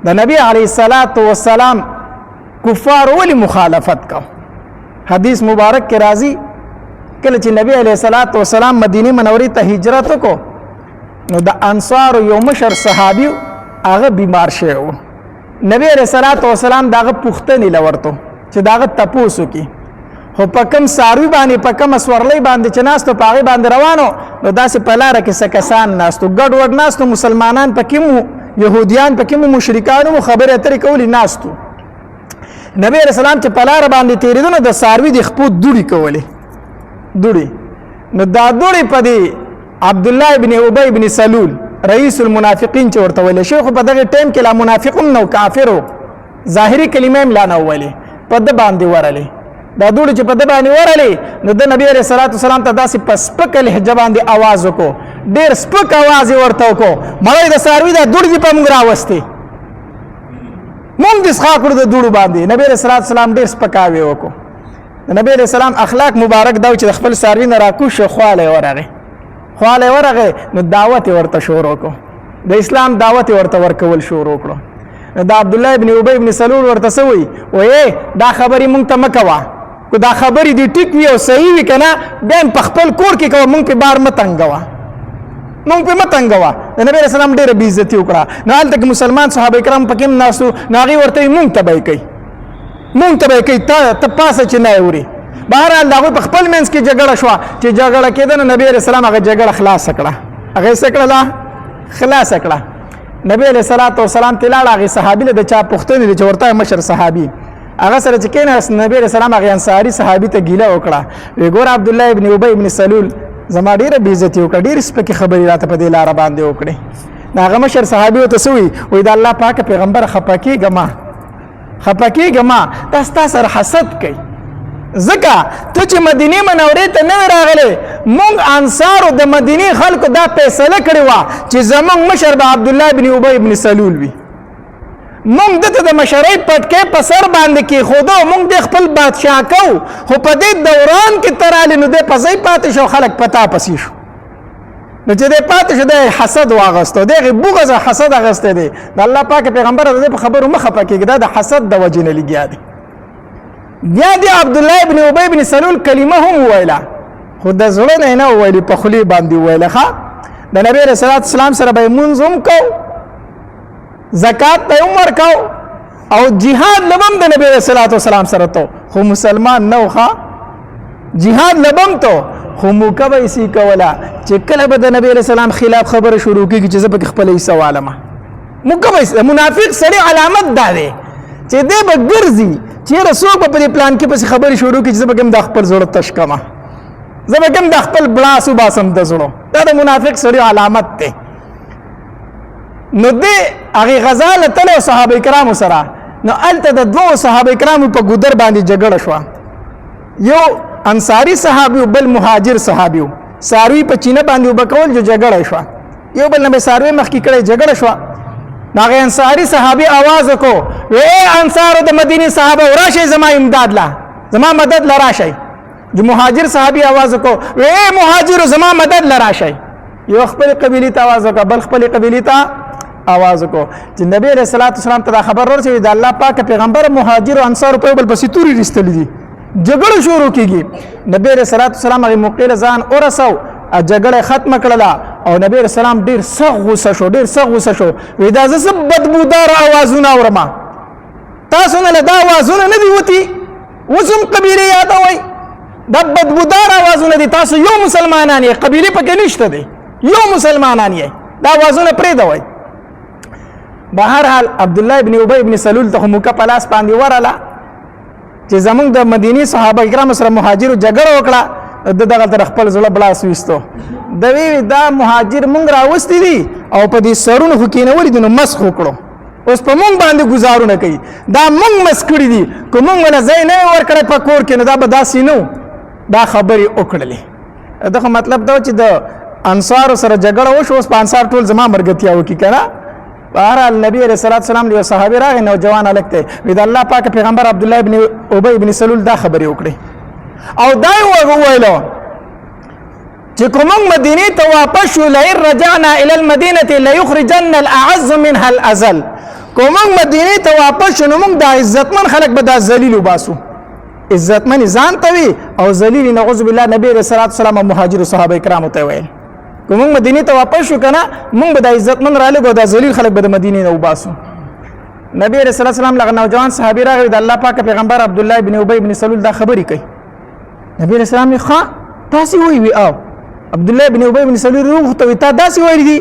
د نبی علیه الصلاۃ والسلام کفار ولی مخالفت کو. حدیث مبارک کې راځي کله چې نبی علیه الصلاۃ والسلام مدینه منورې ته هجرت وکړو نو د انصار یو مشر صحابي هغه بیمار شوی و. نبی علیه الصلاۃ والسلام داغه پوښتنې لورته چې داغه تپوسو کی خو په کم ساروی باندې په کم سورلۍ باندې چې ناستو په هغې باندې روانو نو داسې په لاره کې څه کسان ناستو ګډ وډ ناستو مسلمانان پکې مو یهودیان پکې مو مشرکان مو خبرې اترې کولې ناستو. نبی علیه السلام چې په لاره باندې تېرېدو نو د ساروي د خپو دوړې کولې دوړې نو دا دوړې په دې عبدالله ابن ابی ابن سلول رئیس المنافقین چې ورته ویلی شوی خو په دغه ټایم کې لا منافق هم نو کافر و ظاهري کلمې هم لا نه وویلې په ده باندې ورلې دا دوړې چې په ده باندې ورلې نو د نبي علیه صلات وسلام ته داسې په سپکه لهجه باندې اواز وکړو ډېر سپک اواز یې ورته وکړو مړی د څاروي دا دوړې دې په موږ راوستې مونږ دې څښا کړو د دوړو باندې. نبي علیه صلات وسلام ډېر سپکاوی وکړو. د نبي علیه السلام اخلاق مبارک دا و چې د خپل څاروي نه راکوز شو خواله یې ورغی نو دعوت یې ورته شروع کړو د اسلام دعوت یې ورته ورکول شروع کړو. دا عبدالله ابن ابی ابن سلول ورته څه وایي وایي دا خبرې مونږ ته مه کوه که دا خبرې دې ټیک وي او صحیح وي که نه بیا هم په خپل کور کې کوه مونږ پې بار مه تنګوه د نبي علیه السلام ډېره بېعزتي وکړه. نو هلته کې مسلمان صحابه کرام پکې هم ناستو نو هغې ورته وایي مونږ ته به یې کوي ته پاسه چې نه یې وړې. بهرحال د هغوی په خپل منځ کې جګړه شوه چې جګړه کېده نو نبي علیه السلام هغه جګړه خلاصه کړه. هغه یې څه کړله خلاصه کړه. نبی علیه صلات وسلام ته لاړه هغې صحابي له د چا پوښتنې دي چې ورته مشر صحابي هغه سره چې کېناست نبی علیه السلام هغې انصاري صحابي ته ګیله وکړه وی ګوره عبدالله ابن ابی ابن سلول زما ډېره بېعزتي وکړه ډېرې سپکې خبرې راته په دې لاره باندې وکړې. د هغه مشر صحابي ورته څه وایي د الله پاکه پیغمبره خفه کېږه ما دا ستا سره حسد کوي ځکه ته چې مدینې منورې ته نه راغلی مونږ انصارو د مدینې خلکو دا فیصله کړې وه چې زمونږ مشر به عبدالله ابن ابی ابن سلول وي مونږ دته د مشرۍ پټکې په سر باندې کېښودو مونږ دې خپل بادشاه کوو خو په دې دوران کې ته رالې نو دی په ځای پاتې شو خلک په تا پسې شو نو چې دی پاتې شو دی حسد واغستو دی هغې بغض حسد اغستی دی د الله پاک پیغمبره د دې په خبرو مه خفه کېږي دا د حسد د وجې نه لګیا دی. بیا دی عبدالله ابن ابی ابن سلول کلمه هم وویله خو د زړه نه یې نه وویلې په خولې باندې وویله ښه د نبي علیه صلات وسلام سره به یې مونځ هم کوو زکات به یې هم ورکوو او جهاد لبم د نبي علیه صلات وسلام سره تو خو مسلمان نه و ښه جهاد لبم تو خو موکه به یې سي کوله چې کله به د نبي علیه السلام خلاف خبره شروع کېږي چې زه پکې خپله حصه والمه موکه به یې منافق سړي علامت دا دی چې دی به ګرځي چیرې څوک به په دې پلان کې پسې خبرې شروع کړي چې زه به هم د خپل زړه تش کړمه زه به هم د خپل بلاس وباسم د زړه دا د منافق سړي علامت دی. نو دی هغې غزا له تلو صحابه کرامو سره نو هلته د دوو صحابه کرامو په ګودر باندې جګړه شوه یو انصاري صحابي و بل مهاجر صحابي و څاروي په چینه باندې اوبه کول جو جګړه شوه یو بل نه به څاروي مخکې کړی جګړه شوه نو هغې انصاري صحابي آواز وکړو ای انصارو د مدینې صحابه راشئ زما امداد له زما مدد له راشئ. جو مهاجر صحابي آواز وکړو ای مهاجرو زما مدد له راشئ. یو خپلې قبیلې ته آواز وکړه بل خپلې قبیلې ته آواز وکړو چې نبي علیه صلات وسلام ته دا خبر ورسوي د الله پاکه پیغمبر مهاجر او انصارو په یو بل پسې تورې رېستلي دي جګړه شروع کېږي. نبي علیه صلات وسلام هغې موقع له ځان ورسو جګړه ختمه کړله او نبی علیه السلام ډېر سخت غوسه شو وایي دا زه څه بدبودار اوازونه اورم تاسو نه له دا اوازونه نه دي وتي اوس هم قبیلې یادوئ دا بدبودار اوازونه دي تاسو یو مسلمانان یې قبیلې پکې نشته دی یو مسلمانان یې دا اوازونه پرېږدوئ. بهرحال عبدالله ابن ابی ابن سلول ته خو موکه په لاس باندې ورله چې زمونږ د مدینې صحابه کرامو سره مهاجرو جګړه وکړه د دغلته خپل زړه بلاس ویستو د وی دا مهاجر مونږ راوستي دي او په دې سرونو خو کېنولي دي نو مسخ وکړو اوس په مونږ باندې ګزارونه کوي دا مونږ مس کړي دي که مونږ له ځای نه ورکړی په کور کې نو دا به داسې نه دا خبرې وکړلې. دغه مطلب دا چې د انصارو سره جګړه وشو اوس په انصار ټول زما مرګتیا وکړي که نه. بهرحال نبی علیه صلات وسلام یو صحابي راغی نوجوان هلک دی وایي د الله پاکه پیغمبر عبدالله ابن ابی ابن سلول دا خبرې وکړې او دا یې وویلو چې که موږ مدینې ته واپس شو لئن رجعنا الى المدینة لیخرجن الاعز منها الاذل کوم مدینه ته واپس شنو موږ د عزتمن خلک به د ذلیل وباسو عزتمن ځان ته وي او ذلیل نعوذ بالله نبی رسول الله صلی الله علیه وسلم مهاجر صحابه کرام ته ویل کوم مدینه ته واپس شو کنه موږ به د عزتمن را لګو د ذلیل خلک به د مدینه نه وباسو نبی رسول الله صلی الله علیه وسلم لغه نوجوان صحابي راغی د الله پاک پیغمبر عبد الله ابن ابي ابن سلول دا خبرې کوي نبی رسول الله ښا تاسو وی او عبد الله ابن ابي ابن سلول روح ته تا داسې ویل دي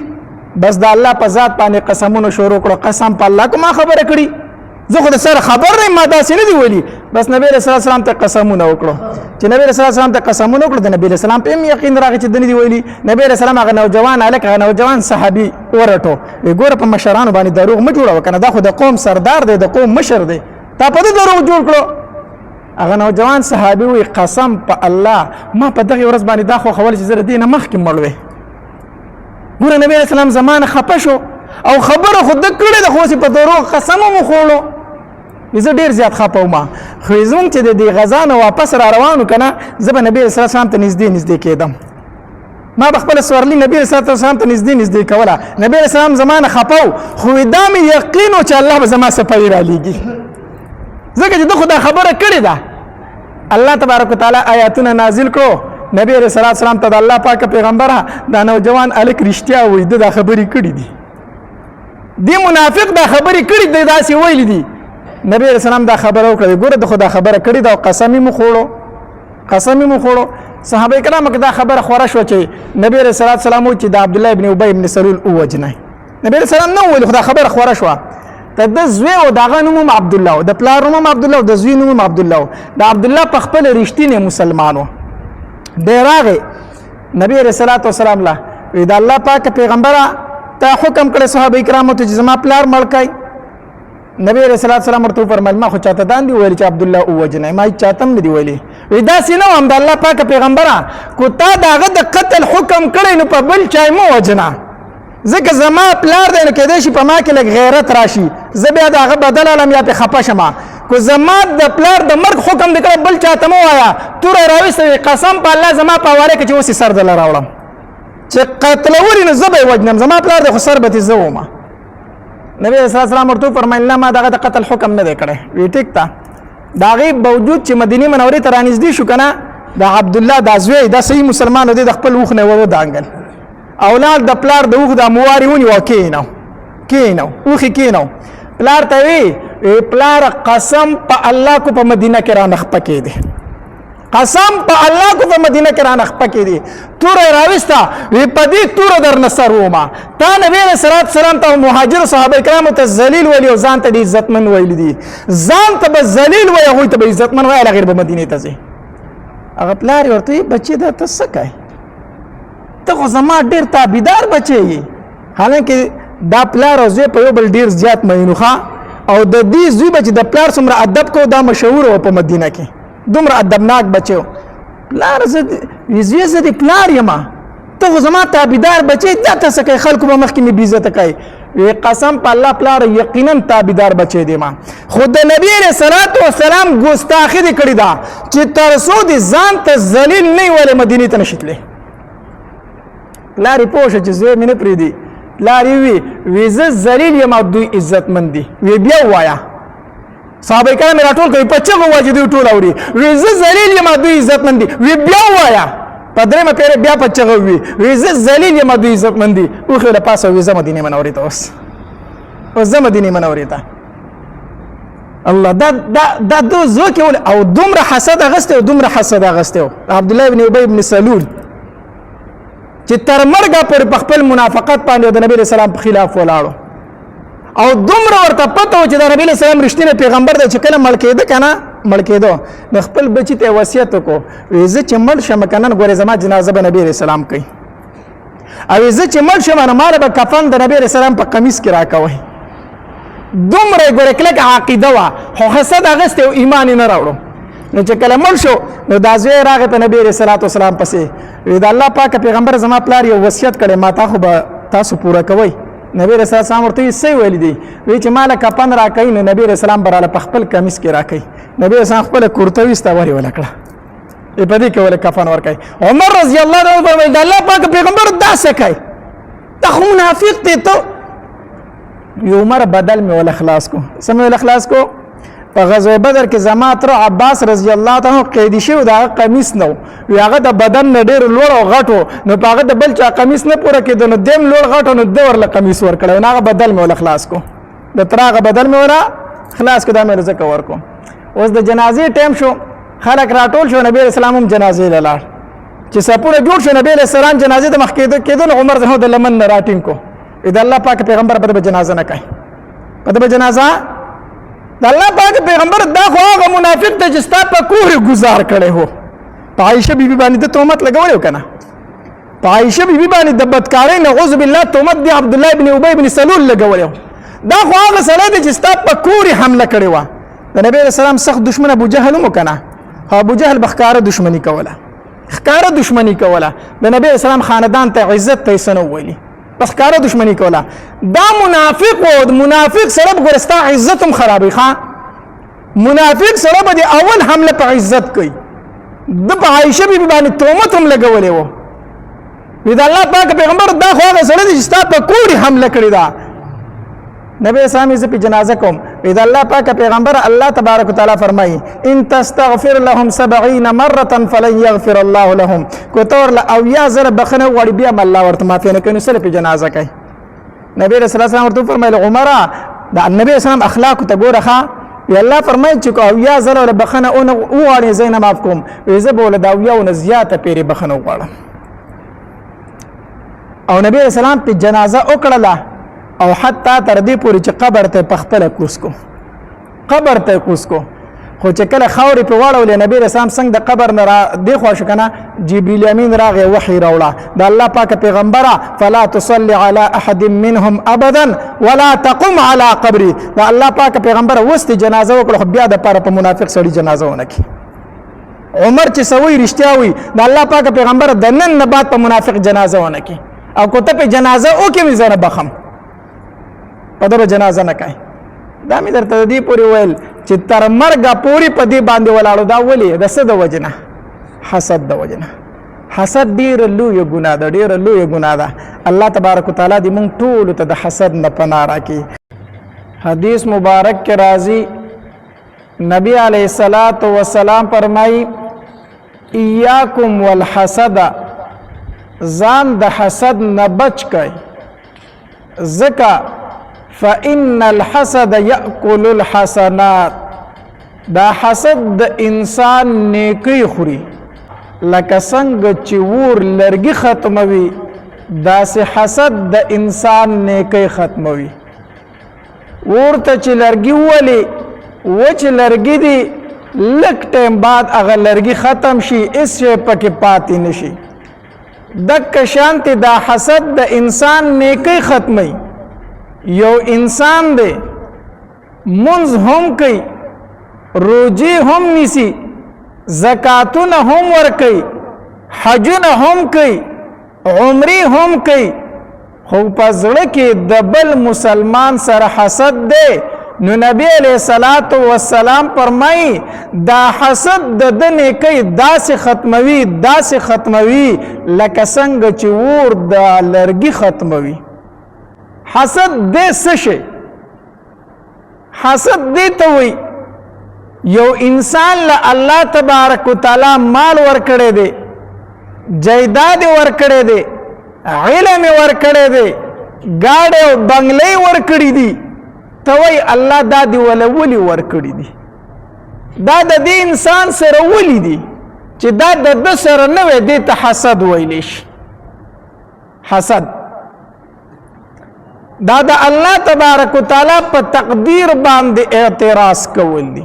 بس د الله په ذات باندې قسمونه شروع کړو قسم په الله کومه خبره کړي زه خو د سره خبر نه ما داسې نه دی ویلي بس نبی رسول الله سلام ته قسمونه وکړو چې نبی رسول الله سلام ته قسمونه وکړو د نبی رسول الله په یقین راغی چې د نه دی ویلي نبی رسول الله هغه نوجوان الک هغه نوجوان صحابي ورټو ګوره په مشرانو باندې دروغ م جوړو کنه دا خو د قوم سردار دی د قوم مشر دی تا په دروغ جوړ کړو هغه نوجوان صحابي وی قسم په الله ما په دغه ورځ باندې دا خو خول چې زره دینه مخکې مړوي ګوره نبی رسول الله زمانه خپه شو او خبره خود کړه د خو په دروغ قسم مو خوړو زه ډیر زیات خپه ما خو زمون چې د دې غزا نه واپس را روانو کنه زه به نبی رسول الله ته نږدې کېدم ما بخپل سورلی نبی رسول الله ته نږدې کوله نبی رسول الله زمانه خپاو خو دا مې یقین چې الله به زما سپای را لېږي ځکه چې دغه خبره کړې ده الله تبارک وتعالى آیاتونه نازل کړو نبی رسول الله سلام ته د الله پاک پیغمبره دا نوجوان الک رښتیا وې د خبرې کړې دي دی منافق دا خبرې کړې دي داسې ویل دي نبی رسول الله دا خبره وکړه ګوره د خدا خبره کړې دا قسم مو خوړو صحابه کرام کې دا خبره خوره شو چې نبی رسول الله سلام چې د عبد الله ابن ابي ابن سلول وجنه نبی رسول الله نو ویل خدا خبره خوره شو ته د زوی او دغه نوم عبد الله او د پلار نوم عبد الله او د زوی نوم عبد الله د عبد الله په خپل رښتینی مسلمانو ډیراغه نبی رسول الله والسلام له دا الله پاک پیغمبره ته حکم کړی صحابه کرامو ته چې زما پلار مړکای نبی رسول الله سلام ورته فرمایل ما خو چاته داندې ویل چې عبد الله وجنه ما چاته نه دی ویلي دا سينو هم د الله پاک پیغمبره کو تا داغه د قتل حکم کړی نو په بل چای مو وجنه ځکه زما پلار دی نو کېدای شي په ما کې لږ غیرت راشي زه بیا د هغه بدل علم یا په خپه شمه کو زما د پلار د مرګ حکم د کړه بل چاته مو وایا تور راوي قسم په الله زما په واره کې چې وسی سر دل راوړم چې قتل وري نه زبې وجنم زما پلار د خسر به زوما نبی صلی الله علیه وسلم ورته فرمایله ما دغه د قتل حکم نه دی کړی وی ټیک تا دا غي باوجود چې مدینه منورې ته رانږدې شو کنه د عبد الله د زوی د صحیح مسلمان دی د خپل وخ نه ورو دانګل اولاد د پلار د وخ د مواري ونی وکینو وخ کینو پلار ته وی پلار قسم په الله کو په مدینه کې را نخ پکې دي قسم په الله کو په مدینه کې را نخ پکې دي تور راوستا وی پدې تور در نصر وما تا نبی رسول الله سلام ته مهاجر صحابه کرام ته ذلیل ولی او ځان ته عزتمن ویل دي ځان ته به ذلیل وي هغه ته به عزتمن وي غیر به مدینه ته ځي هغه پلار ورته بچی دا تسکای ته خو زما ډیر تابعدار بچی حالانکه دا پلار او زوی په یو بل ډیر زیات مینوخه او د دې زوی بچ د پلار څومره ادب کو دا مشهور او په مدینه کې دومره ادبناک بچو پلار زوی زه د پلار یما ته زما تابعدار بچی دا تاسو کې خلکو به مخکې می بیزت کوي وی قسم په الله پلار یقینا تابعدار بچی دی ما خود نبی رسول الله والسلام ګستاخی دي کړی دا چې ترسو دي ځان ته ذلیل نه ویل مدینه ته نشتله لاري پوښ چې زه مینه پری دي لاري وی زه ذلیل یم او دوی عزت مندي وی بیا وایا صحابه کرام راټول کوي په چغو واجب دی ټول اوري وی زه ذلیل یم او دوی عزت مندي وی بیا وایا پدری ما پیر بیا په چغو وی زه ذلیل یم او دوی عزت مندي او خو له پاسه وی زه مدینه منورې ته اوس زه مدینه منورې ته الله دا دو زو کې او دومره حسد اغسته عبد الله ابن ابي ابن سلول چې تر مرګه پر خپل منافقت باندې د نبی رسول الله په خلاف ولاړو او دومره ورته پته و چې د نبی رسول الله رښتینی پیغمبر دی چې کله مړ کېدو د خپل بچی ته وصیت وکړو زه چې مړ شم کنه ګوره زما جنازه به نبی رسول الله کوي او زه چې مړ شم نه مال به کفن د نبی رسول الله په قمیص کې راکوي دومره ګوره کله عقیده وا خو حسد اغسته او ایمان نه راوړو نو چې کله مړ شو نو د ازوی راغه په نبی رسول الله والسلام پسې د الله پاک پیغمبر زما پلار یو وصیت کړي ما ته خو به تاسو پوره کوي نبی رسول الله سلام ورته سی ویل دي وی چې مال کپن را کوي نو نبی رسول الله براله په خپل کمیس کې را کوي نبی رسول الله خپل کورته وستا وری ولکړه په دې کې ول کفن ور کوي عمر رضی الله عنه فرمایي د الله پاک پیغمبر دا څه کوي ته منافق ته یو عمر بدل مې ول اخلاص کو سم ول اخلاص کو په غزوه بدر کې زما تر عباس رضی الله تعالی قیدی شو دا قمیص نو هغه د بدن نه ډیر لوړ او غټو نو هغه د بل چا قمیص نه پوره کېدو نو دیم لوړ غټو نو دور له قمیص ور کړو هغه بدل مې ول اخلاص کو د تراغه بدل مې ورا خلاص کو دا مې رزق ورکو اوس د جنازې ټیم شو خلک راټول شو نبی اسلام هم جنازې لاله چې سپوره جوړ شو نبی اسلام جنازې د مخ کېدو عمر زه د لمن راټینګ کو اذا الله پاک پیغمبر په جنازه نه کوي په جنازه د الله پاک پیغمبر دا خو هغه منافق ته چې ستا په کوه گزار کړي هو په عائشه بیبي باندې د تهمت لګوي کنه په عائشه بیبي باندې د بدکارۍ نعوذ بالله تهمت دی عبد الله ابن ابي ابن سلول لګوي دا خو هغه سره د چې ستا په کوه حمله کړي و د نبی رسول الله سخت دشمن ابو جهل مو کنه ابو جهل بخکاره دشمنی کوله خکاره دشمنی کوله د نبی اسلام خاندان ته عزت ته سنو ویلي بس کاره دشمنی کوله دا منافق و منافق سره ګورستا عزت هم خرابې ښا منافق سره به اول حمله په عزت کوي د په عائشه بیبي باندې تهمت هم لګولې و دا الله پاک پیغمبر دا خو هغه سره چې ستا په کوړي حمله کړې ده نبی اسلام یې په جنازه کوم دا الله پاک پیغمبر الله تبارک وتعالى فرمایي ان تستغفر لهم 70 مره فلن يغفر الله لهم کوتور او یا زر بخنه وړي بیا الله ورته معافي نه کوي سره په جنازه کوي نبی رسول الله ورته فرمایله عمره دا نبی اسلام اخلاق ته ګورخه الله فرمایي چې او یا زر بخنه او وړي زین معاف کوم زه بوله دا او یا زیاته پیری بخنه وړم او نبی اسلام په جنازه وکړه او حتی تر دې پورې چې قبر ته پخپله کوس کو قبر ته کوس کو خو چې کله خاورې په واړولې نبی رسام څنګه د قبر نه دی خوا شو کنه جبريل امین راغی وحی راوړه د الله پاک پیغمبره فلا تصلي على احد منهم ابدا ولا تقم على قبري د الله پاک پیغمبره وست جنازه وکړه بیا د پاره په منافق سړي جنازه ونه کی عمر چې سوي رښتیا وي د الله پاک پیغمبره د نن نه بعد په منافق جنازه ونه کی او کوته په جنازه او کې مې زره بخم په دغه جنازه نه کوي دا مې درته دی پوری ویل چې تر مرګه پوری په دې باندې ولاړو دا ولي د څه د وجنه حسد د وجنه حسد ډیر لوی ګناه ده ډیر لوی ګناه ده الله تبارک وتعالى دې مونږ ټول ته د حسد نه پناه راکړي حدیث مبارک کې راځي نبی علیہ الصلوۃ والسلام فرمایي ایاکم والحسد ځان د حسد نه بچ کړئ ځکه فإن الحسد يأكل الحسنات دا حسد د انسان نیکی خوري لکه څنګه چې ور لرګي ختموي دا سه حسد د انسان نیکی ختموي ورته چې لرګي ولي و چې لرګي دی لک ټیم بعد هغه لرګي ختم شي اس شی پکې پاتې نشي دک شانتی دا حسد د انسان نیکی ختمي یو انسان دی منز هم کوي روجي هم نیسی زکاتونه هم ور کوي حجونه هم کوي عمرې هم کوي خو په زړه کې د بل مسلمان سره حسد دی نو نبی علیہ الصلوۃ والسلام فرمایي دا حسد د دنه کوي داسې ختموي لکه څنګه چې ور د لرګي ختموي حسد دې څه شي حسد دې ته وي یو انسان له الله تبارک وتعالى مال ورکړي دي جیداد ورکړي دي علم ورکړي دي گاډي او بنگلې ورکړي دي ته وای الله دا دی ولولي ورکړي دي دا د دې انسان سره ولي دي چې دا د سره نه وي دې ته حسد ویل شي حسد دا د الله تبارک وتعالى په تقدیر باندې اعتراض کول دي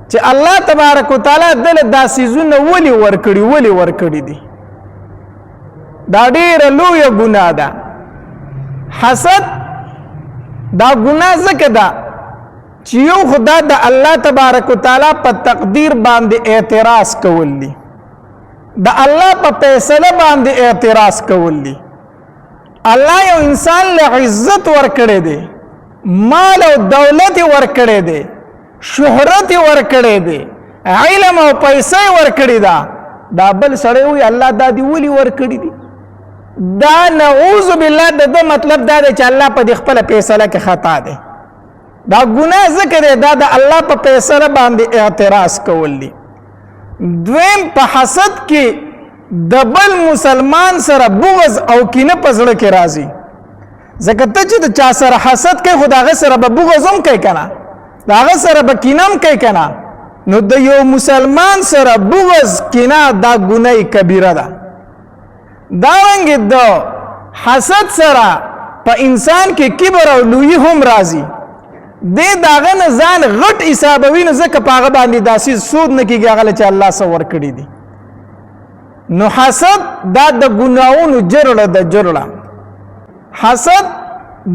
چې الله تبارک وتعالى دل داسیزونه ولي ورکړي دي دا ډیره لویه ګناه ده حسد دا ګناه ځکه ده چې یو خدا د الله تبارک وتعالى په تقدیر باندې اعتراض کول دي د الله په فیصله باندې اعتراض کول دي الله یو انسان له عزت ورکړي دي مال او دولت ورکړي دي شهرت ورکړي دي علم او پیسې ورکړي دا بل سړی وي الله دا دی ولي ورکړي دي دا نعوذ بالله د مطلب دا دی چې الله په دې خپل فیصله کې خطا دی دا ګناه ذکر دی دا د الله په فیصله باندې اعتراض کول دي دویم په حسد کې د بل مسلمان سره بغض او کینه په زړه کې راځي ځکه ته چې د چا سره حسد کوي خو د هغه سره به بغض هم کوي که نه د هغه سره به کینه هم کوي که نه نو د یو مسلمان سره بغض کینه دا ګناه کبیره ده دارنګې د حسد سره په انسان کې کبر او لویي هم راځي دې د هغه نه ځان غټ حسابوي نو ځکه په هغه باندې داسې سود نه کېږي هغه له چې الله څه ورکړي دي نو حسد دا د ګناهونو جرړه ده جرړه حسد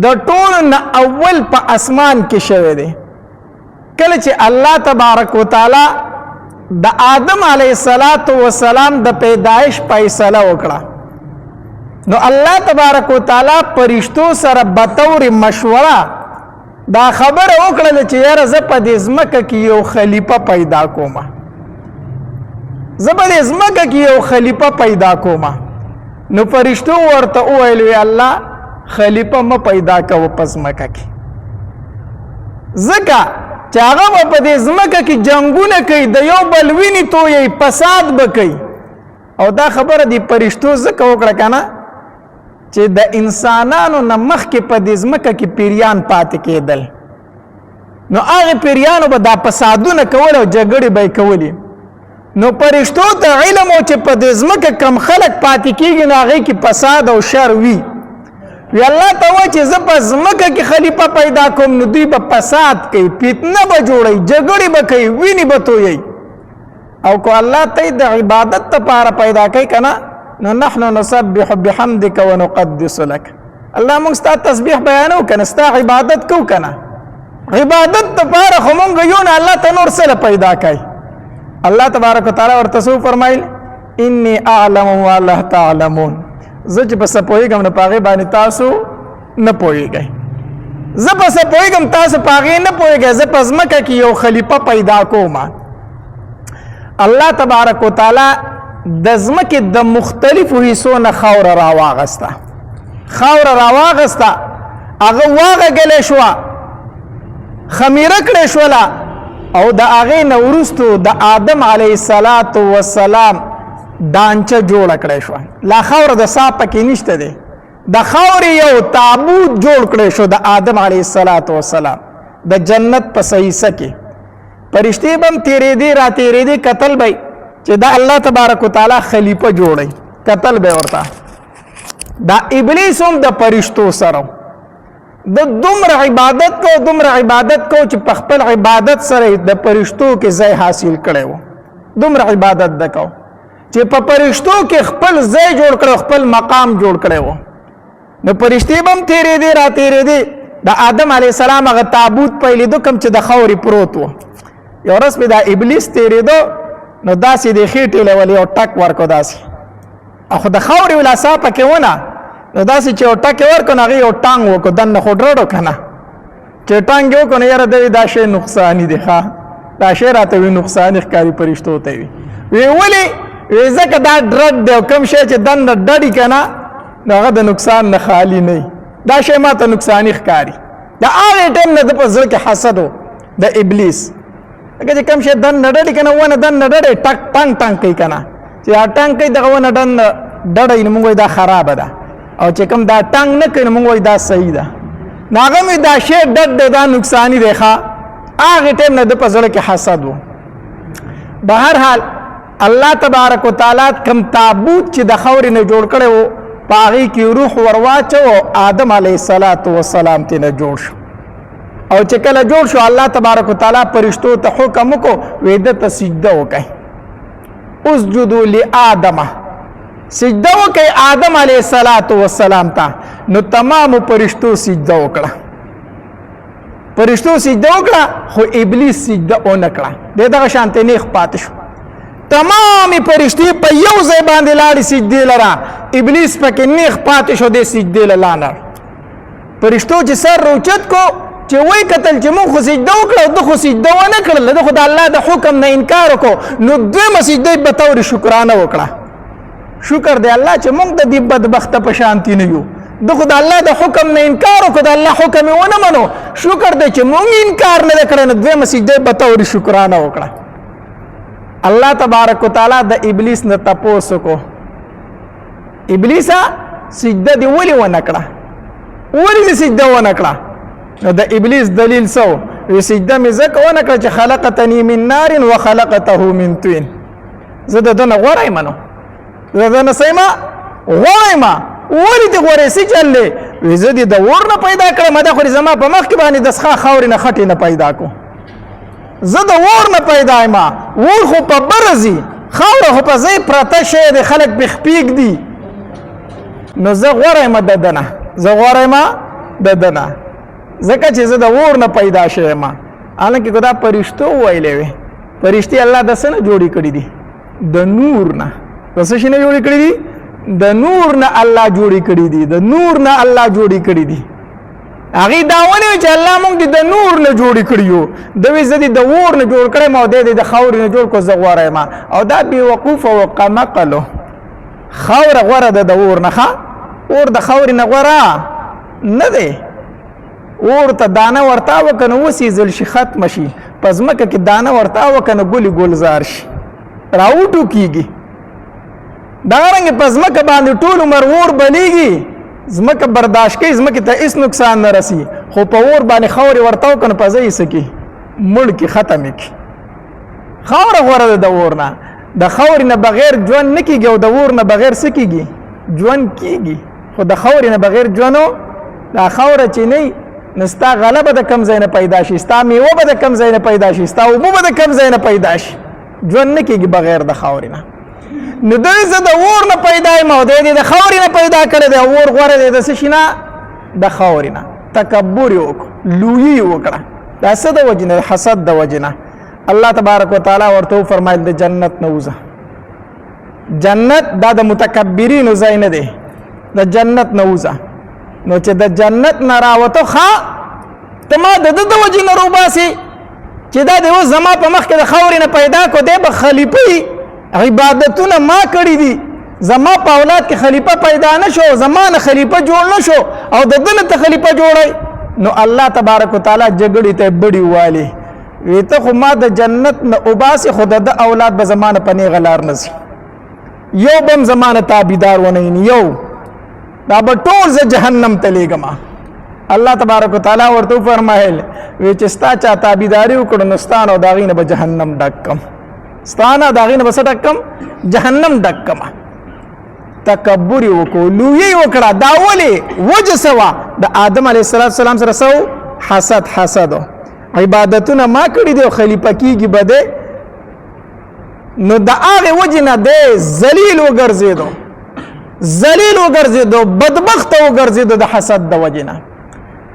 د ټولو نه اول په اسمان کې شوی دی کله چې الله تبارک وتعالی د آدم علیه السلام د پیدایش فیصله وکړه نو الله تبارک وتعالی فرشتو سره بطور مشوره دا خبره وکړه چې یاره زه په دې ځمکه کې یو خلیفه پیدا کوم زه په دې ځمکه کې یو خلیفه پیدا کوم نو فرشتو ورته وویل وی الله خلیفه مه پیدا کوه په ځمکه کې ځکه چې هغه به په دې ځمکه کې جنګونه کوي د یو بل وینې تویوي فساد به کوي او دا خبره د فرشتو ځکه وکړه که نه چې د انسانانو نه مخکې په دې ځمکه کې پیریان پاتې کېدل نو هغې پیریانو به دا فسادونه کول او جګړې به یې کولې نو فرشتو ته علم و چې په دې ځمکه کم خلک پاتې کېږي نو هغې کې فساد او شر وي وی الله ته وایي چې زه په ځمکه کې خلیفه پیدا کوم نو دوی به فساد کوي فتنه به جوړوي جګړې به کوي وینې به تویوي او که الله ته د عبادت لپاره پیدا کوي که نه نو نحن نسبح بحمدك ونقدس لك الله موږ ستا تسبیح بیانو که نه ستا عبادت کوو که نه عبادت لپاره خو موږ یو نه الله ته نور څه پیدا کوي الله تبارک وتعالی ورته څه وفرمایل انی اعلم ما لا تعلمون زه چې په څه پوهېږم نه په هغې باندې تاسو نه پوهېږئ زه په څه پوهېږم تاسو په هغې نه پوهېږئ زه په ځمکه کې یو خلیفه پیدا کوم الله تبارک وتعالی د ځمکې د مختلفو حصو نه خاوره راواغسته خاوره راواغسته هغه واغږلې شوه خمیره کړې شوله او د هغې نه وروستو د آدم علیه السلام دانچه جوړه کړی شوه لا خاوره د سا پکې نشته دی د خاورې یو تابوت جوړ کړی شو د آدم علیه السلام د جنت په صحیصه کې فرشتې به هم تېرېدې را تېرېدې کتل به چې دا الله تبارک وتعالی خلیفه جوړی کتل به ورته دا ابلیس هم د فرشتو سره د دومره عبادت کو چې په خپل عبادت سره د فرشتو کې ځای حاصل کړی و دومره عبادت د کو چې په فرشتو کې خپل ځای جوړ کړی خپل مقام جوړ کړی و نو فرشتې به هم تېرېدې را تېرېدې د آدم علیه السلام هغه تابوت په لیدو کوم چې د خاورې پروت و یو ورځ مې دا ابلیس تېرېدو نو داسې د خېټې له ولې یو ټک ورکړو داسې خو د خاورې ولاسا پکې ونه نو داسې چې یو ټک یې ورکړو نو هغې یو ټانګ وکړو دننه خو ډرډو که نه چې ټانګ یې وکړو نو یاره دی دا شی نقصاني دی ښه دا شی راته وي نقصاني ښکاري فرشتو ته وي وی ولې وی ځکه دا ډرډ دی او کوم شی چې دننه ډډي که نه نو هغه د نقصان نه خالي نه دا شی ما ته نقصاني ښکاري د هغې ټایم نه د په زړه کې حسد و د ابلیس لکه چې کوم شی دننه ډډي که نه ونه دننه ډډی ټک ټانګ کوي که نه چې دا ټانګ کوي دغه ونه دننه ډډی نو موږ وایي دا خرابه ده او چې کوم دا ټانګ نه کوي نو موږ وایي دا صحیح ده نو هغه مې دا شی ډډ دی دا نقصاني دی ښه هغې ټایم نه د په زړه کې حسد و بهر حال الله تبارک وتعالی کم تابوت چې د خاورې نه جوړ کړی و په هغې کې روح ور واچو آدم علیه السلام ترې نه جوړ شو او چې کله جوړ شو الله تبارک وتعالی فرشتو ته حکم وکړو وی ده ته سجده وکئ اسجدوا لآدم سجده وکئ آدم علیه السلام ته نو تمامو فرشتو سجده وکړه فرشتو سجده وکړه خو ابلیس سجده ونه کړه دی دغه شانتې نیغ پاتې شو تمامې فرشتې په یو ځای باندې لاړې سجدې لره ابلیس پکې نیغ پاتې شو دی سجدې له لاندې فرشتو چې سر روچت کو چې وای کتل چې موږ خو سجده وکړه ده خو سجده ونه کړله ده خو د الله د حکم نه انکار وکړو نو دویمه سجده یې به طور شکرانه وکړه شکر دی الله چې موږ د دې بدبخته په شانتي نه یو د خو د الله د حکم نه انکار وکړو د الله حکم یې ونه منو شکر دی چې موږ انکار نه دی کړی نو دویمه سجده به طور شکرانه وکړه الله تبارک وتعالی د ابلیس نه تپوس وکړو ابلیسه سجده دې ولې ونه کړه ولې دې سجده ونه کړه نو د ابلیس دلیل څه وي سجده مې ځکه ونه کړه چې خلقتني من نار وخلقته من طين زه د ده نه غوره یم نو زه د ده نه څه یم غوره یم ولې دې غوره سې چل دی وایي زه دې د اور نه پیدا کړم دا خو دې زما په مخ کې باندې د څښا خاورې نه خټې نه پیدا کړو زه د اور نه پیدا یم اور خو په بره ځي خاوره خو په ځای پرته شی دی خلک پې خپېږ دي نو زه غوره یم د ده نه زه غوره یم د ده نه ځکه چې زه د اور نه پیدا شوی یم حالانکې که دا پرشتو وویلی وې پرشتې الله د څه نه جوړې کړي دي د نور نه د څه شي نه جوړې کړي دي د نور نه الله جوړې کړي دي د نور نه الله جوړې کړي دي هغې دا ونې چې الله موږ دې د نور نه جوړې کړي یو د وی زه دې د اور نه جوړ کړی یم او دی د خاورې نه جوړ کړو زه غوره یم او دا بېوقوفه و قمقلو خاوره غوره ده د اور نه ښه اور د خاورې نه غوره نه دی اور ته دانه ورتاوه که نه وسېزل شي ختمه شي په ځمکه کې دانه ورتاوه که نه ګلې ګلزار شي راوټوکېږي دغرنګې په ځمکه باندې ټول عمر اور بلیږي ځمکه برداشت کوي ځمکې ته هېڅ نقصان نه رسي خو په اور باندې خاورې ورتاو که نه په ځای یې څه کړي مړ کړي ختم یې کړي خاوره غوره ده د اور نه د خاورې نه بغیر ژوند نه کېږي او د اور نه بغیر څه کېږي ژوند کېږي خو د خاورې نه بغیر ژوند دا خاوره چې نه نو ستا غله به د کم ځای نه پیدا شي ستا میوه به د کم ځای نه پیدا شي ستا اوبه به د کم ځای نه پیدا شي ژوند نه کېږي بغیر د خاورې نه نو دوی زه د اور نه پیدا یم او دی د خاورې نه پیدا کړی دی اور غوره دی د څه شي نه د خاورې نه تکبر یې وکړو لویي یې وکړه دا څه د وجې نه حسد د وجې نه الله تبارک وتعالی ورته وفرمایل د جنت نه وځه جنت دا د متکبرینو ځای نه دی د جنت نه وځه نو چې د جنت نه راوته ښه ته ما د ده د وجې نه روباسې چې دا دی اوس زما په مخ کې د خاورې نه پیدا کړو دی به خلیفه عبادتونه ما کړي دي زما په اولاد کې خلیفه پیدا نه شو زما نه خلیفه جوړ نه شو او د ده نه ته خلیفه جوړی نو الله تبارک وتعالی جګړې ته بړي والي وی ته خو ما د جنت نه وباسې خو د ده اولاد به زما نه په نیغه لار نه ځي یو به هم زما نه تابعدار ونه یو دا به ټول زه جهنم ته لیږم الله تبارک وتعالی ورته وفرمایل وی چې ستا چا تابعداري وکړو نو ستا نه او د هغې نه به جهنم ډک کړم ستا نه د هغې نه به څه ډک کړم جهنم ډک کړم تکبر یې وکړو لویي یې وکړه دا ولې وجه څه وه د آدم علیه السلام سره څه حسد عبادتونه ما کړي دي او خلیفه کېږي به دی نو د هغې وجې نه دی ذلیل وګرځېدو بدبخته وګرځېدو د حسد د وجې نه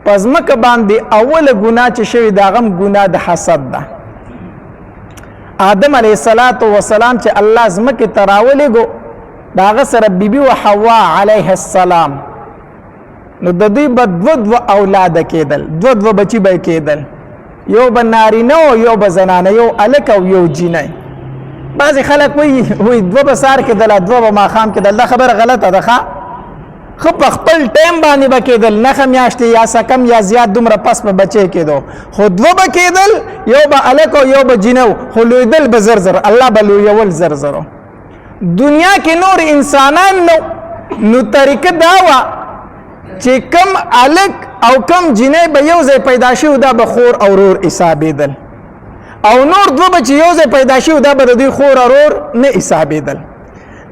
په ځمکه باندې اوله ګناه چې شوې د هغه هم ګناه د حسد ده آدم علیه السلام چې الله ځمکې ته راولېږو د هغه سره بیبي و حوا علیه السلام نو د دوی به دوه اولاده کېدل دوه بچي به کېدل یو به نارینه او یو به زنانه یو هلک او یو جینۍ بعضې خلک وایي دوه به سهار کېدل دوه به ماښام کېدل دا خبره غلطه ده ښه په خپل ټایم باندې به کېدل نښه میاشتې یا سکم یا زیات دومره پس به بچی کېدو خو دوه به کېدل یو به هلک او یو به جینه خو لویدل به زر زر الله به لویول زر زرو دنیا کې نور انسانان نو طریقه دا وه چې کم هلک او کم جینۍ به یو ځای پیدا شوي دا به خور او رور حسابېدل او نور دوه به چې یو ځای پیدا شوي دا به د دوی خور او رور نه حسابېدل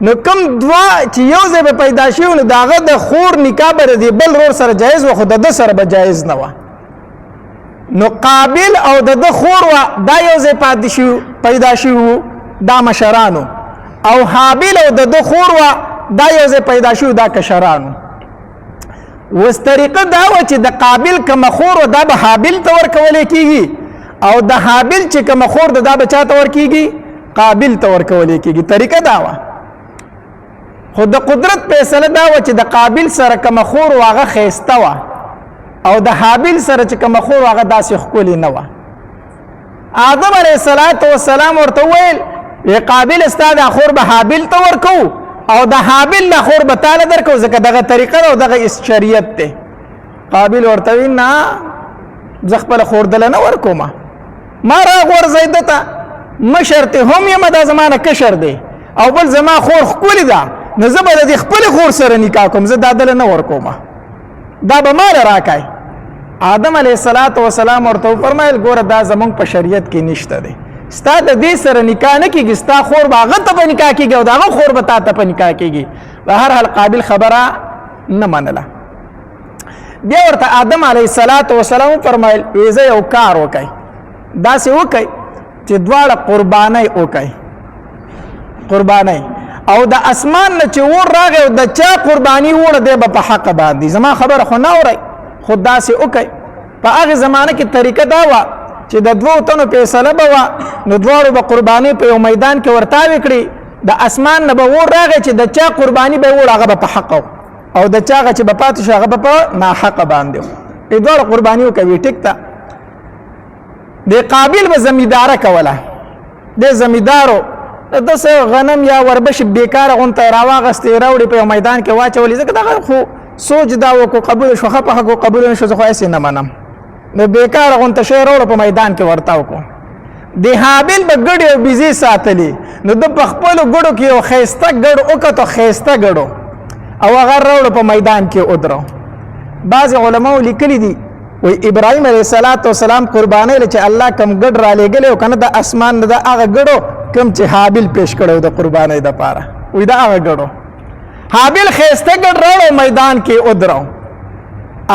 نو کم دوه چې یو ځای به پیدا شوي نو د هغه د خور نکاح به د دې بل رور سره جایز وه خو د ده سره به جایز نه وه نو قابل او د ده خور وه دا یو ځای پیدا شوي وو دا مشرانو او حابل او د ده خور وه دا یو ځای پیدا شوي دا کشرانو اوس طریقه دا وه چې د قابل کومه خور وه دا به حابل ته ورکولی کېږي او د حابل چې کومه خور ده دا به چا ته ورکېږي قابل ته ورکولی کېږي طریقه دا وه خو د قدرت فیصله دا وه چې د قابل سره کومه خور وه هغه ښایسته وه او د حابل سره چې کومه خور وه هغه داسې ښکلې نه وه آدم علیه السلام ورته وویل قابل ستا دا خور به حابل ته ورکو او د حابل له خور به تعالی درکو ځکه دغه طریقه ده او دغه شریعت دی. قابل ورته وی نه زه خپله خور دله نه ورکومه، ما راغورځئ ده ته مشر ته هم یم، دا زما نه کشر دی او بل زما خور ښکلې ده، نو زه به د دې خپلې خور سره نکاح کوم، زه دا دله نه ورکومه، دا به ماله راکای. آدم علیه السلام ورته وفرمایل ګوره دا زمونږ په شریعت کې نشته دی، ستا د دې سره نکاح نه کېږي، ستا خور به هغه ته په نکاح کېږي او د هغه خور به تا ته په نکاح کېږي. په هر حال قابل خبره نه منله. بیا ورته آدم علیه السلام وفرمایل وی زه یو کار وکئ، داسې وکئ چې دواړه قربانۍ وکئ، قربانۍ او د اسمان نه چې ور راغی او د چا قرباني وړه دی به په حق باندې، زما خبره خو نه اورئ، خو داسې وکئ. په هغې زمانه کې طریقه دا وه چې د دوو تنو فیصله به وه، نو دواړو به قربانۍ په یو میدان کې ورتاوې کړي، د اسمان نه به ور راغی چې د چا قرباني به یې وړه هغه به په حق او د چا هغه چې به پاتې شو هغه به په ناحقه باندې و. دواړه قرباني وکوي، ټیک ده. د قابل به زمینداره کوله، د زمیندارو داسې غنم یا وربشې بیکاره غونته یې راواغستې راوړې په یو میدان کې واچولې، ځکه دغه خو سوچ دا وکړو قبوله شو، ښه په ښه کړو قبوله نه شو، زه خو هسې نه منم، نو بیکاره غونته شی راوړو په میدان کې ورته وکړو. د حابل به ګډې او بیزې ساتلې، نو ده په خپلو ګډو کې یو ښایسته ګډ وکتو، ښایسته ګډو او هغه راوړو په میدان کې ودرو. بعضې علماو لیکلي دي وی ابراهیم علیه السلام قربانۍ له چې الله کم ګډ را لېږلی او که نه د اسمان نه د هغه ګډو کم چې حابل پیش کړی د قربانۍ دپاره، وی د هغه ګډو حابل ښایسته ګډ راوړو میدان کې ودرو.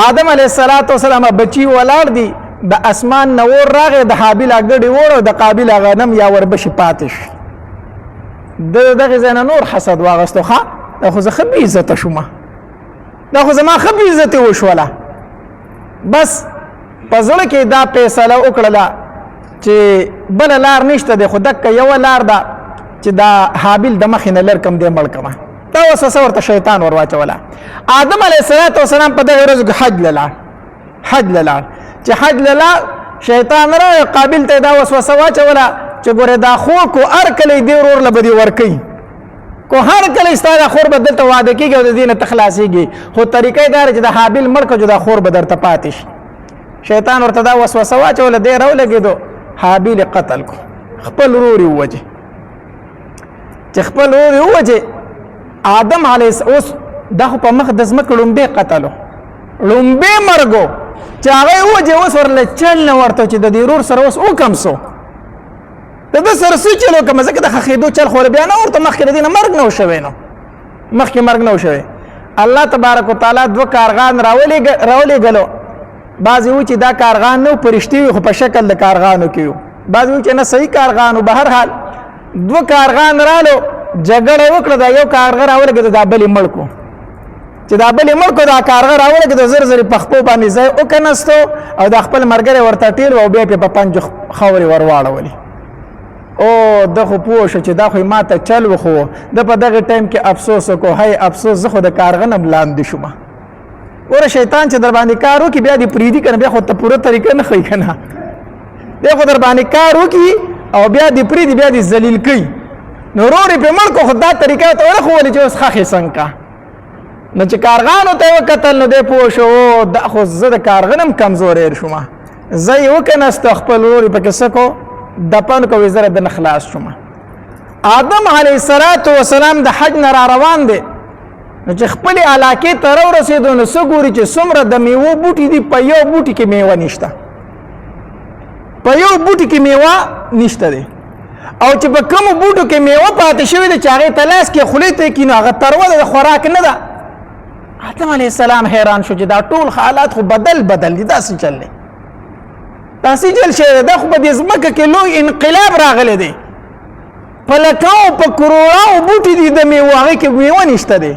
آدم علیه السلام بچي ولاړ دي، د اسمان نه ور راغی، د حابل هغه ګډې وړو، د قابل هغه غنم یا وربشې پاتې شي. د دغې ځای نه نور حسد واغستو، ښه دا خو زه ښه بې عزته شومه، دا خو زما ښه بې عزتي وشوله. بس په زړه کې دا فیصله وکړله چې بله لار نشته دی، خو دکه یوه لار ده چې دا حابل د مخې نه لر کم دی مړ کړمه. دا وسوسه ورته شیطان ور واچوله. آدم علیه السلام په دغې ورځو کې حج له لاړ، حج له لاړ چې حج له لاړ شیطان راغی قابل ته دا وسوسه واچوله چې ګورې دا خور کو هر کله دې ورور له به دې ورکوي، کو هر کله ستا دا خور به دلته واده کېږي او د دې نه ته خلاصېږي، خو طریقه یې دا چې د حابل مړ کړو چې دا خور به درته پاتې شي. شیطان ورته دا وسوسه واچوله، دی راولګېدو، حابل یې قتل کړو، خپل ورور یې ووجه. چې خپل ورور یې ووجه، آدم علیه اوس دا خو په مخ د ځمکې لومبی قتل و، لومبی مرګ و چې هغه یې ووجه. اوس ورله چل نه ورته چې د دې ورور سره اوس وکم سو، د ده سره څه چل وکړم، ځکه د ښخېدو چل خو بیا نه ورته مخکې د دې نه مرګ نه و شوی، نو مخکې مرګ نه و شوی. الله تبارک وتعالی دوه کارغان راولېږلو، بعضې وایي چې دا کارغان نه و فرشتې وي خو په شکل د کارغانو کې وو، بعضې وایي چې نه صحیح کارغان و. به هر حال دوه کارغان رالو، جګړه وکړه، دا یو کارغه راولګېده، دا بل یې مړ کړو. چې دا بل یې مړ کړو، دا کارغه راولګېده، زر زر یې په خپو باندې ځای وکنستو او دا خپل ملګری ورته ټېل و او بیا پې په پنجو خاورې ور واړولې. او ده خو پوه شو چې دا خو ما ته چل وخو، ده په دغه ټایم کې افسوس وکړو، هی افسوس زه خو د کارغه نه لاندې شومه. ګوره شیطان چې در باندې کار وکړي بیا دې پرېږدي که نه، بیا خو ته پوره طریقه نه ښیي که نه، دی خو در باندې کار وکړي او بیا دې پرېږدي، بیا دې ذلیل کوي. نو ورور یې پرې مړ کړو، خو دا طریقه ورته ونه ښولې چې اوس ښخې څنګه کا. نو چې کارغانو ته یې وکتل نو دی پوه شو دا خو زه د کارغه نه هم کمزوری شومه، زه یې وکنستو، خپل ورور یې پکې څه کړو دپن کوي، زه د نه خلاص شومه. آدم علیه السلام د حج نه را روان دی، نو چې خپلې علاقې ته راورسېدو نو څه ګوري چې څومره د میوو بوټي دي، په یو بوټي کې میوه نشته، په یو بوټي کې میوه نشته دی، او چې په کومو بوټو کې میوه پاتې شوې ده چې هغې ته لاس کې خولې ته یې کښېنو هغه تروه ده، د خوراک نه ده. آدم علیه السلام حیران شو چې دا ټول حالات خو بدل دي، داسې چل دی، داسې چل شوی دی، دا خو په دې ځمکه کې لوی انقلاب راغلی دی، په لکاو په کروړاو بوټي دي د میوه، هغې کې میوه نشته دی،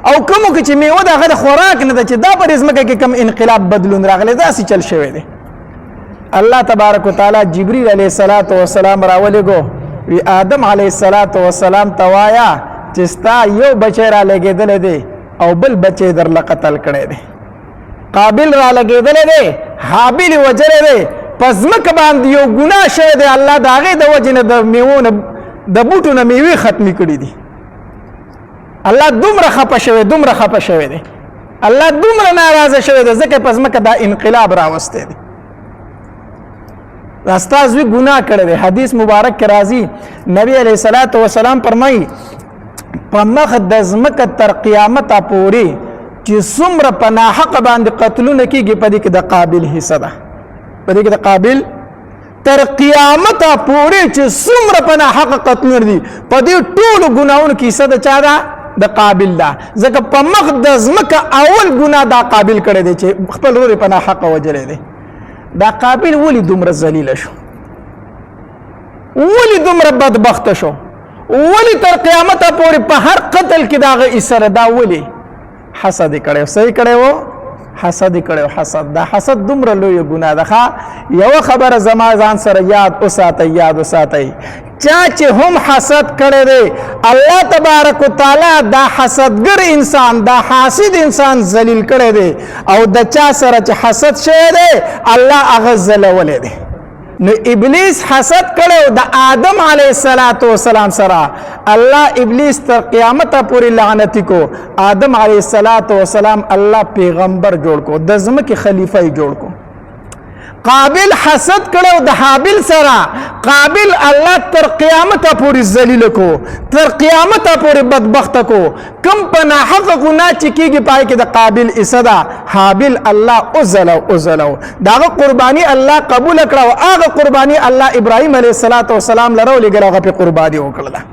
او کومو کې چې میوه د هغه د خوراک نه ده، چې دا په دې ځمکه کې کوم انقلاب بدلون راغلی، داسې چل شوی دی. الله تبارک وتعالی جبریل علیه السلام راولېږو، وی آدم علیه السلام ته وایه چې ستا یو بچی را لګېدلی دی او بل بچی درله قتل کړی دی، قابل را لګېدلی دی، حابل یې وجلی دی، په ځمکه باندې یو ګناه شوی دی، الله د هغې د وجې نه د میوو نه د بوټو نه میوې ختمې کړي دي. الله دومره خپه شوی دی الله دومره ناراضه شوی دی ځکه په ځمکه دا انقلاب راوستی دی استاد وی ګناه کړی دی حدیث مبارک کې راځي نبی علیہ الصلوۃ والسلام فرمایي په مخ د ځمکه تر قیامت پورې چې څومره په ناحق باندې قتلونه کیږي په دې کې د قابل حصہ ده په دې کې د قابل تر قیامت پورې چې څومره په ناحق قتلونه دي په دې ټولو ګناہوں کې حصہ ده چا ده د قابل ده ځکه په مخ د ځمکه اول ګناه دا قابل کړی دی چې خپل ورور په ناحق وجلې دی دا قابل ولی دومره ذلیل شو ولی دومره بدبخت شو ولی تر قیامت پورې په هر قتل کې داغه اسره دا ولی حسد کړو صحیح کړو حسد کړو حسد دا حسد دومره لوی ګناه ده یو خبره زما ځان سره یاد اوساتئ چا چې هم حسد کړي دی الله تبارک وتعالى دا حسدګر انسان دا حاسد انسان ذلیل کړي دی او د چا سره چې حسد شوی دی الله هغه ذلولې دی نو ابلیس حسد کړو د آدم علیه السلام سره الله ابلیس تر قیامت پورې لعنت کو آدم علیه السلام الله پیغمبر جوړ کو د ځمکې خلیفہ جوړ کو قابل حسد کړو د حابل سره قابل الله تر قیامت پورې ذلیل کو تر قیامت پورې بدبخت کو کم په ناحق ګناه چې کیږي پای کې د قابل اسدا حابل الله اوزلو داغه قرباني الله قبول کړو هغه قرباني الله ابراهيم عليه السلام لرو لګره په قرباني وکړه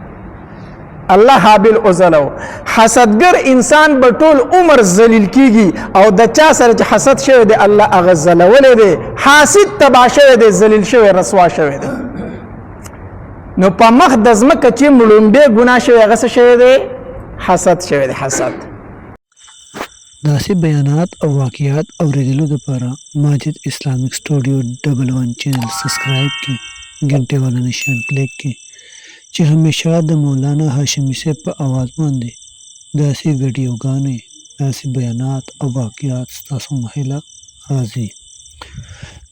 الله حابل اوزلو حسدګر انسان په ټول عمر ذلیل کیږي او د چا سره چې حسد شوی دی الله هغه ذلولې دی حاسد تبا شوی دی ذلیل شوی رسوا شوی دی نو په مخ د ځمکه چې مړومبه ګناه شوی هغه څه شوی دی حسد شوی دی حسد داسې بیانات او واقعات اوریدلو لپاره ماجد اسلامیک سټوډیو 11 چینل سبسکرایب کړئ घंटे वाला निशान کلیک کړئ چې همیشه د مولانا هاشمی صاحب په आवाज باندې داسې ویډیوګانې داسې بیانات او واقعات تاسو مهله راځي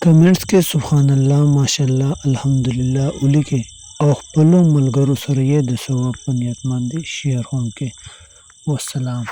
کمنټس کې سبحان الله ماشاءالله الحمدلله ولیکئ او خپل ملګرو سره یې د ثواب په نیت باندې شیر هم کړئ والسلام